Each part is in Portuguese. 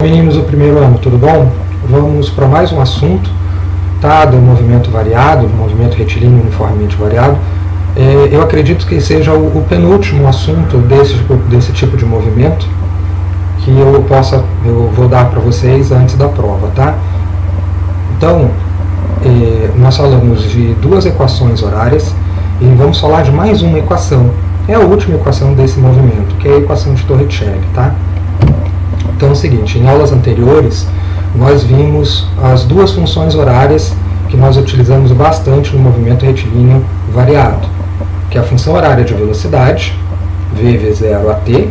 Meninos do primeiro ano, tudo bom? Vamos para mais um assunto, tá? Do movimento variado, do movimento retilíneo uniformemente variado. Eu acredito que seja o penúltimo assunto desse tipo de movimento que eu vou dar para vocês antes da prova, tá? Então, nós falamos de duas equações horárias e vamos falar de mais uma equação. É a última equação desse movimento, que é a equação de Torricelli, tá? Então é o seguinte, em aulas anteriores nós vimos as duas funções horárias que nós utilizamos bastante no movimento retilíneo variado, que é a função horária de velocidade, v0at,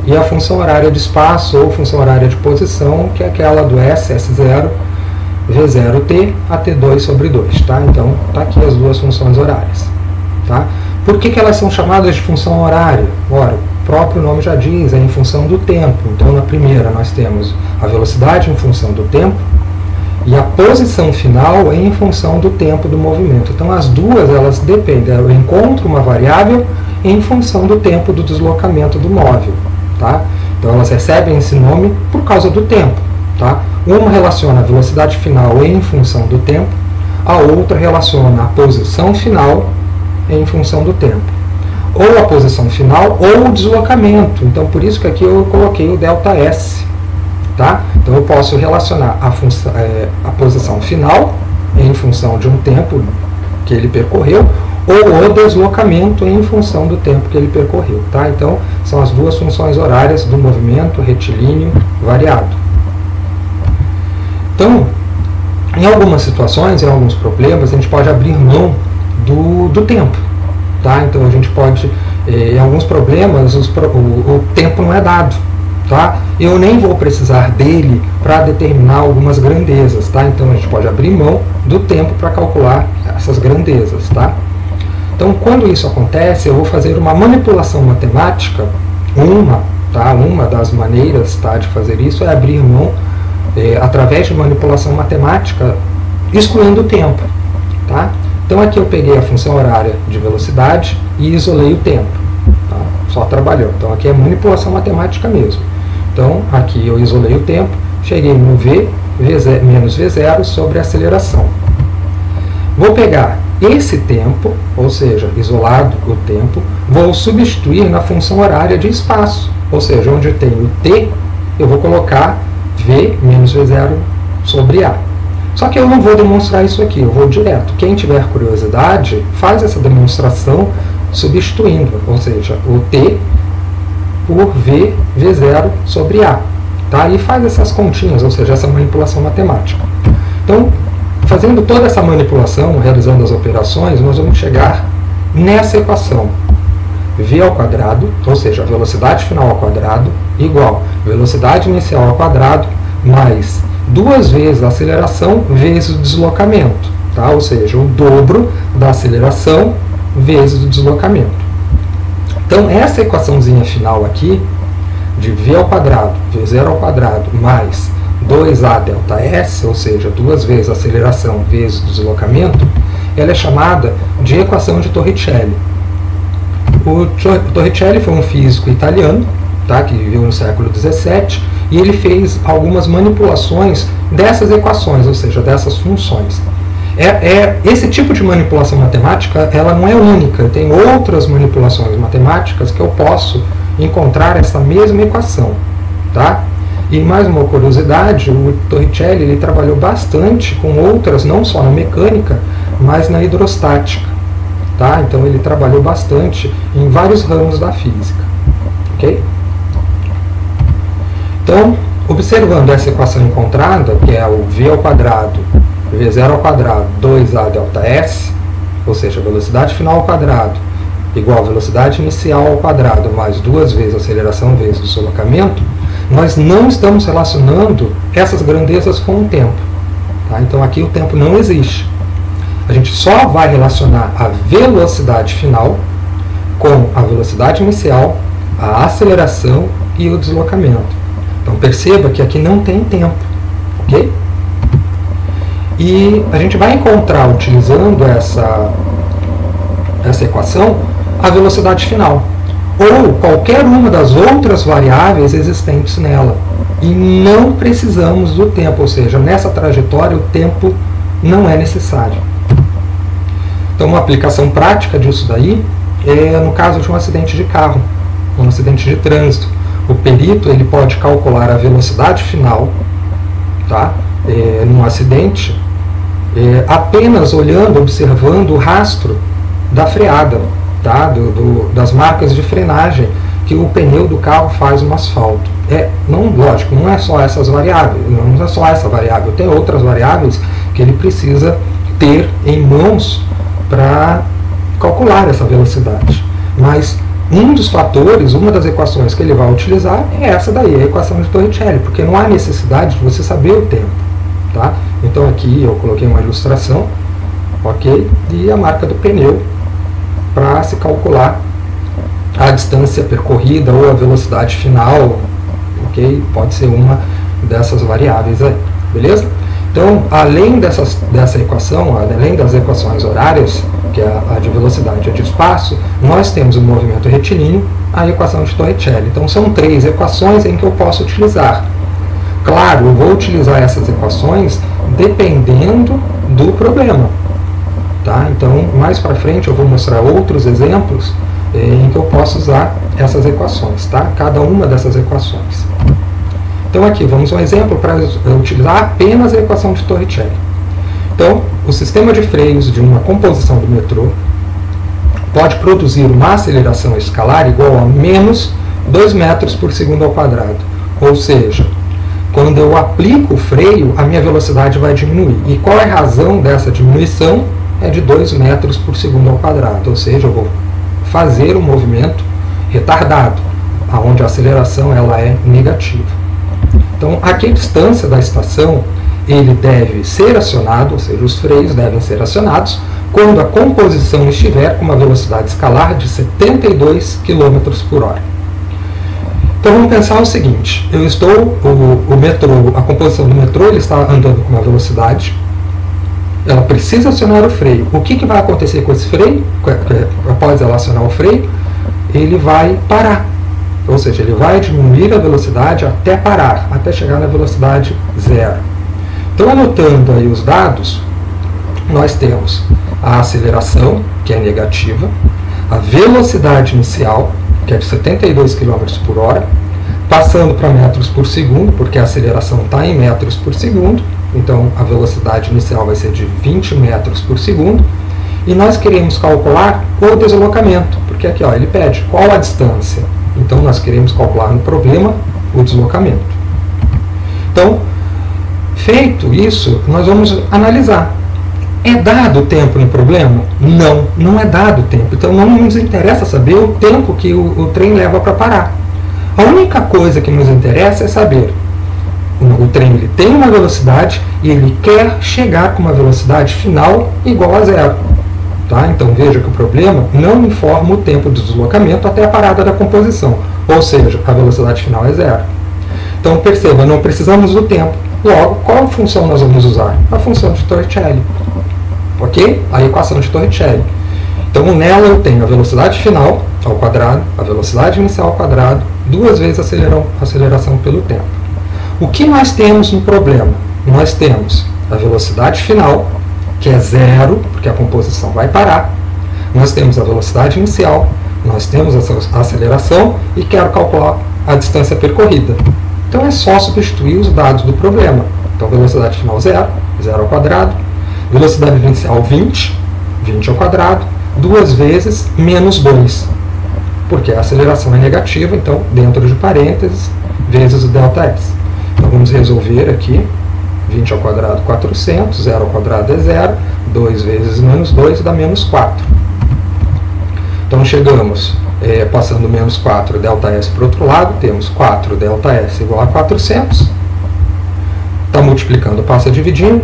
e a função horária de espaço ou função horária de posição, que é aquela do s0, v0t, at2 sobre 2. Tá? Então, tá aqui as duas funções horárias. Tá? Por que elas são chamadas de função horária? Ora, o próprio nome já diz, é em função do tempo. Então, na primeira, nós temos a velocidade em função do tempo e a posição final em função do tempo do movimento. Então, as duas, elas dependem. Eu encontro uma variável em função do tempo do deslocamento do móvel. Tá? Então, elas recebem esse nome por causa do tempo. Tá? Uma relaciona a velocidade final em função do tempo, a outra relaciona a posição final em função do tempo. Ou a posição final ou o deslocamento. Então, por isso que aqui eu coloquei o ΔS. Tá? Então, eu posso relacionar a posição final em função de um tempo que ele percorreu ou o deslocamento em função do tempo que ele percorreu. Tá? Então, são as duas funções horárias do movimento retilíneo variado. Então, em algumas situações, em alguns problemas, a gente pode abrir mão do tempo. Tá? Então, a gente pode, em alguns problemas, o tempo não é dado. Tá? Eu nem vou precisar dele para determinar algumas grandezas. Tá? Então, a gente pode abrir mão do tempo para calcular essas grandezas. Tá? Então, quando isso acontece, eu vou fazer uma manipulação matemática. Uma das maneiras, tá, de fazer isso é abrir mão através de manipulação matemática, excluindo o tempo. Tá? Então, aqui eu peguei a função horária de velocidade e isolei o tempo. Tá? Só trabalhou. Então, aqui é manipulação matemática mesmo. Então, aqui eu isolei o tempo, cheguei no menos V0 sobre a aceleração. Vou pegar esse tempo, ou seja, isolado o tempo, vou substituir na função horária de espaço. Ou seja, onde eu tenho o t, eu vou colocar v menos v0 sobre a. Só que eu não vou demonstrar isso aqui, eu vou direto. Quem tiver curiosidade, faz essa demonstração substituindo, ou seja, o t por v0 sobre a. Tá? E faz essas continhas, ou seja, essa manipulação matemática. Então, fazendo toda essa manipulação, realizando as operações, nós vamos chegar nessa equação. V ao quadrado, ou seja, a velocidade final ao quadrado, igual velocidade inicial ao quadrado, mais duas vezes a aceleração vezes o deslocamento. Tá? Ou seja, o dobro da aceleração vezes o deslocamento. Então, essa equaçãozinha final aqui, de V ao quadrado, V0 ao quadrado, mais 2a ΔS, ou seja, duas vezes a aceleração vezes o deslocamento, ela é chamada de equação de Torricelli. O Torricelli foi um físico italiano, tá, que viveu no século XVII, e ele fez algumas manipulações dessas equações, ou seja, dessas funções. Esse tipo de manipulação matemática, ela não é única, tem outras manipulações matemáticas que eu posso encontrar essa mesma equação. Tá? E mais uma curiosidade, o Torricelli ele trabalhou bastante com outras, não só na mecânica, mas na hidrostática. Tá? Então ele trabalhou bastante em vários ramos da física. Okay? Então, observando essa equação encontrada, que é o v ao quadrado, v0 ao quadrado, 2a ΔS, ou seja, velocidade final ao quadrado, igual a velocidade inicial ao quadrado, mais duas vezes a aceleração vezes o deslocamento, nós não estamos relacionando essas grandezas com o tempo. Tá? Então, aqui o tempo não existe. A gente só vai relacionar a velocidade final com a velocidade inicial, a aceleração e o deslocamento. Então, perceba que aqui não tem tempo. Ok? E a gente vai encontrar, utilizando essa equação, a velocidade final, ou qualquer uma das outras variáveis existentes nela. e não precisamos do tempo, ou seja, nessa trajetória o tempo não é necessário. Então, uma aplicação prática disso daí é no caso de um acidente de carro, um acidente de trânsito. O perito ele pode calcular a velocidade final, tá? Num acidente, apenas olhando, observando o rastro da freada, tá? Das marcas de frenagem que o pneu do carro faz no asfalto. Lógico, não é só essas variáveis, não é só essa variável, tem outras variáveis que ele precisa ter em mãos para calcular essa velocidade. Mas um dos fatores, uma das equações que ele vai utilizar é essa daí, a equação de Torricelli, porque não há necessidade de você saber o tempo. Tá? Então aqui eu coloquei uma ilustração, ok? E a marca do pneu para se calcular a distância percorrida ou a velocidade final, ok? Pode ser uma dessas variáveis aí, beleza? Então, além dessa equação, além das equações horárias, que é a de velocidade e a de espaço, nós temos o movimento retilíneo, a equação de Torricelli. Então, são 3 equações em que eu posso utilizar. Claro, eu vou utilizar essas equações dependendo do problema. Tá? Então, mais para frente eu vou mostrar outros exemplos em que eu posso usar essas equações, tá? Cada uma dessas equações. Então aqui, vamos a um exemplo para utilizar apenas a equação de Torricelli. Então, o sistema de freios de uma composição do metrô pode produzir uma aceleração escalar igual a menos 2 metros por segundo ao quadrado. Ou seja, quando eu aplico o freio, a minha velocidade vai diminuir. E qual é a razão dessa diminuição? É de 2 metros por segundo ao quadrado. Ou seja, eu vou fazer um movimento retardado, onde a aceleração ela é negativa. Então, a distância da estação ele deve ser acionado, ou seja, os freios devem ser acionados, quando a composição estiver com uma velocidade escalar de 72 km por hora. Então, vamos pensar o seguinte, a composição do metrô ele está andando com uma velocidade, ela precisa acionar o freio. O que vai acontecer com esse freio? Após ela acionar o freio, ele vai parar. Ou seja, ele vai diminuir a velocidade até parar, até chegar na velocidade zero. Então, anotando aí os dados, nós temos a aceleração, que é negativa, a velocidade inicial, que é de 72 km por hora, passando para metros por segundo, porque a aceleração está em metros por segundo, então a velocidade inicial vai ser de 20 metros por segundo, e nós queremos calcular o deslocamento, porque aqui ele pede qual a distância. Então, nós queremos calcular no problema o deslocamento. Então, feito isso, nós vamos analisar. É dado o tempo no problema? Não, não é dado o tempo. Então, não nos interessa saber o tempo que o trem leva para parar. A única coisa que nos interessa é saber o trem ele tem uma velocidade e ele quer chegar com uma velocidade final igual a zero. Tá? Então veja que o problema não informa o tempo de deslocamento até a parada da composição, ou seja, a velocidade final é zero. Então perceba, não precisamos do tempo. Logo, qual função nós vamos usar? A função de Torricelli. Ok? A equação de Torricelli. Então nela eu tenho a velocidade final ao quadrado, a velocidade inicial ao quadrado, 2 vezes a aceleração pelo tempo. O que nós temos no problema? Nós temos a velocidade final, que é zero, porque a composição vai parar. Nós temos a velocidade inicial, nós temos a aceleração e quero calcular a distância percorrida. Então é só substituir os dados do problema. Então velocidade final zero, zero ao quadrado, velocidade inicial 20, 20 ao quadrado, 2 vezes menos 2, porque a aceleração é negativa, então dentro de parênteses, vezes o ΔS. Então vamos resolver aqui. 20 ao quadrado, 400, 0 ao quadrado é 0, 2 vezes menos 2 dá menos 4. Então chegamos, passando menos 4, ΔS para o outro lado, temos 4 ΔS igual a 400. Está multiplicando, passa dividindo,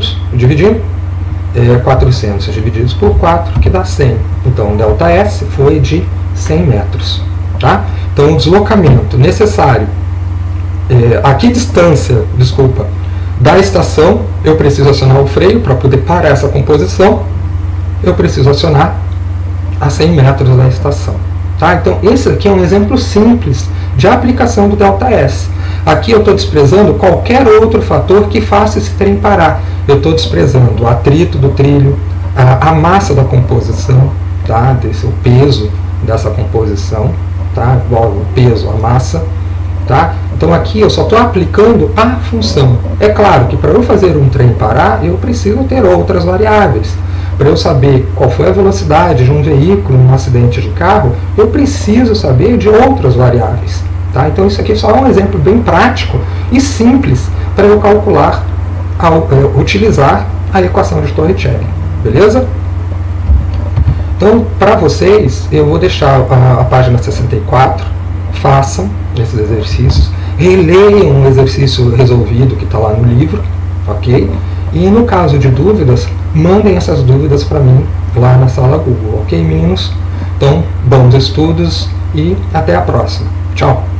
400 divididos por 4, que dá 100. Então ΔS foi de 100 metros. Tá? Então o deslocamento necessário, da estação, eu preciso acionar o freio para poder parar essa composição, eu preciso acionar a 100 metros da estação. Tá? Então, esse aqui é um exemplo simples de aplicação do ΔS. Aqui eu estou desprezando qualquer outro fator que faça esse trem parar. Eu estou desprezando o atrito do trilho, a massa da composição, tá? O peso dessa composição, tá? Igual o peso, a massa. Tá? Então aqui eu só estou aplicando a função. É claro que para eu fazer um trem parar, eu preciso ter outras variáveis. Para eu saber qual foi a velocidade de um veículo num acidente de carro, eu preciso saber de outras variáveis. Tá? Então isso aqui só é um exemplo bem prático e simples para eu calcular, utilizar a equação de Torricelli. Beleza? Então, para vocês, eu vou deixar a página 64, façam esses exercícios, releiam o exercício resolvido que está lá no livro, ok? E no caso de dúvidas, mandem essas dúvidas para mim lá na sala Google, ok, meninos? Então, bons estudos e até a próxima. Tchau!